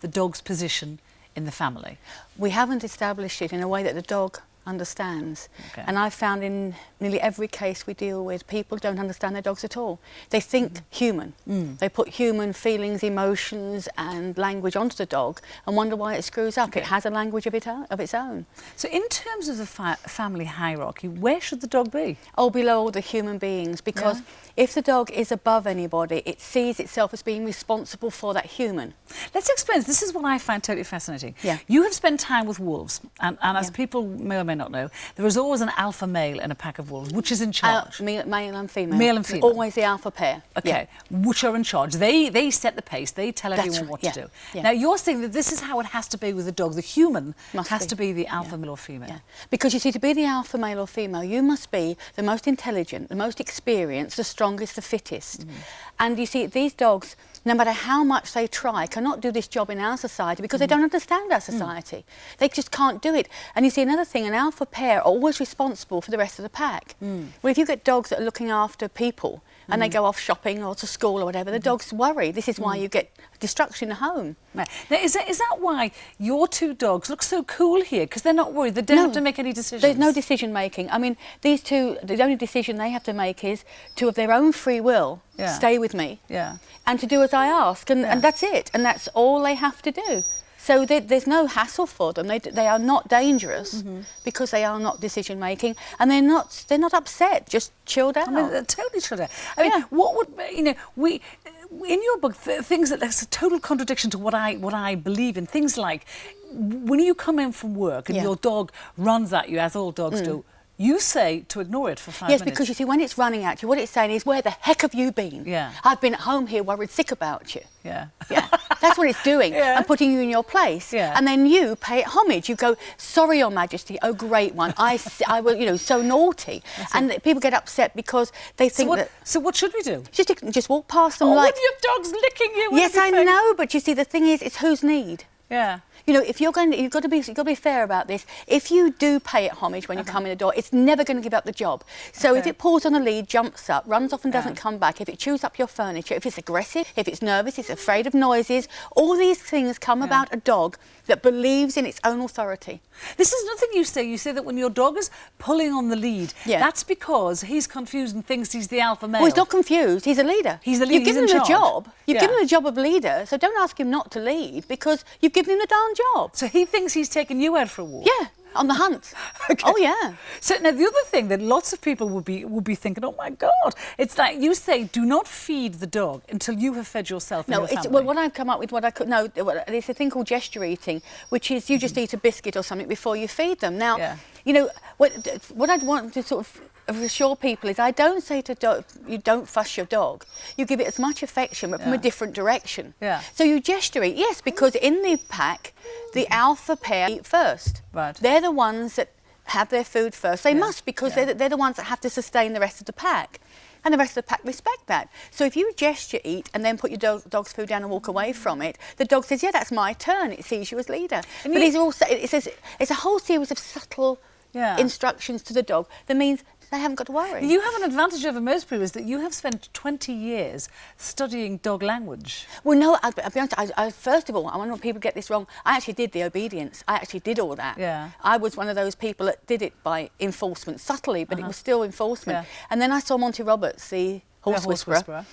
the dog's position in the family? We haven't established it in a way that the dog understands. Okay. And I've found in nearly every case we deal with, people don't understand their dogs at all. They think human. They put human feelings, emotions and language onto the dog and wonder why it screws up. Okay. It has a language of its own. So in terms of the family hierarchy, where should the dog be? Oh, below all the human beings, because if the dog is above anybody, it sees itself as being responsible for that human. Let's explain. This is what I find totally fascinating. Yeah. You have spent time with wolves, and as people may or may not know, there is always an alpha male in a pack of wolves, which is in charge. Male and female. Male and female. Always the alpha pair. Okay, which are in charge. They set the pace. They tell everyone what to do. Yeah. Now, you're saying that this is how it has to be with the dog. The human Must has be. to be the alpha male or female. Yeah. Because you see, to be the alpha male or female, you must be the most intelligent, the most experienced, the strongest, the fittest. And you see, these dogs, no matter how much they try, cannot do this job in our society because they don't understand our society. They just can't do it. And you see, another thing, an alpha pair are always responsible for the rest of the pack. Well, if you get dogs that are looking after people and they go off shopping or to school or whatever, the dogs worry. This is why you get destruction in the home. Right. Now, is that why your two dogs look so cool here? Because they're not worried. They don't have to make any decisions. There's no decision making. I mean, these two, the only decision they have to make is to, of their own free will, stay with me and to do as I ask. And that's it. And that's all they have to do. So there's no hassle for them. They are not dangerous because they are not decision making, and they're not upset. Just chilled out. I mean, they're totally chilled out. I mean, what would we? In your book, things that's a total contradiction to what I believe in. Things like when you come in from work and your dog runs at you, as all dogs do. You say to ignore it for 5 minutes. Yes, because you see, when it's running at you, what it's saying is, where the heck have you been? Yeah. I've been at home here worried sick about you. Yeah. Yeah. That's what it's doing, and putting you in your place. Yeah. And then you pay it homage. You go, sorry, Your Majesty, oh, great one. I was, so naughty. And people get upset because they think that... So what should we do? Just walk past them like... What if your dog's licking you? Yes, I know, but you see, the thing is, it's whose need. Yeah. You know, if you've got to be fair about this. If you do pay it homage when you come in the door, it's never going to give up the job. So if it pulls on a lead, jumps up, runs off and doesn't come back, if it chews up your furniture, if it's aggressive, if it's nervous, it's afraid of noises, all these things come about a dog that believes in its own authority. This is nothing you say. You say that when your dog is pulling on the lead, that's because he's confused and thinks he's the alpha male. Well, he's not confused. He's a leader. He's the leader. You've given him a job. You've given him a job of leader, so don't ask him not to lead because you've given him the darn job. So he thinks he's taking you out for a walk. Yeah, on the hunt. Oh yeah. So now the other thing that lots of people would be thinking, oh my God, it's like you say, do not feed the dog until you have fed yourself. No, well, what I've come up with, there's a thing called gesture eating, which is you just eat a biscuit or something before you feed them. Now, you know, what I'd want to sort of reassure people is I don't say to dog, you don't fuss your dog. You give it as much affection, but from a different direction. Yeah. So you gesture eat, yes, because in the pack, the alpha pair eat first. Right. They're the ones that have their food first. They must, because they're the ones that have to sustain the rest of the pack. And the rest of the pack respect that. So if you gesture eat and then put your dog's food down and walk away from it, the dog says, yeah, that's my turn. It sees you as leader. And but it's a whole series of subtle instructions to the dog that means they haven't got to worry. You have an advantage over most people, is that you have spent 20 years studying dog language. Well, no, I'll be honest, first of all, I want people to get this wrong. I actually did the obedience. I actually did all that. Yeah. I was one of those people that did it by enforcement, subtly, but it was still enforcement. Yeah. And then I saw Monty Roberts, the horse whisperer.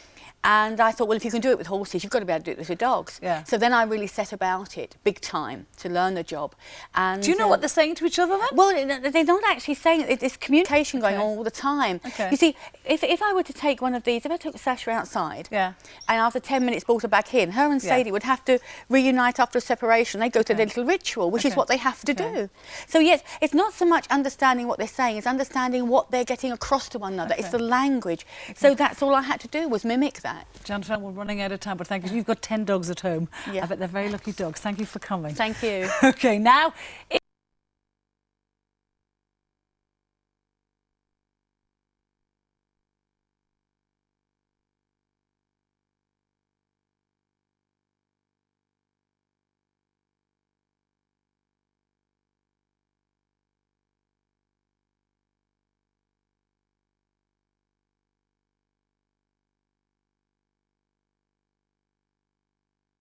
And I thought, well, if you can do it with horses, you've got to be able to do this with dogs. Yeah. So then I really set about it, big time, to learn the job. And do you know what they're saying to each other then? Well, they're not actually saying it. It's communication going on all the time. Okay. You see, if I were to take one of these, if I took Sasha outside, and after 10 minutes brought her back in, her and Sadie would have to reunite after a separation. They go to their little ritual, which is what they have to do. So yes, it's not so much understanding what they're saying, it's understanding what they're getting across to one another. It's the language. So that's all I had to do, was mimic that. Jennifer, we're running out of time, but thank you. You've got 10 dogs at home. I bet they're very lucky dogs. Thank you for coming. Thank you. Okay, now...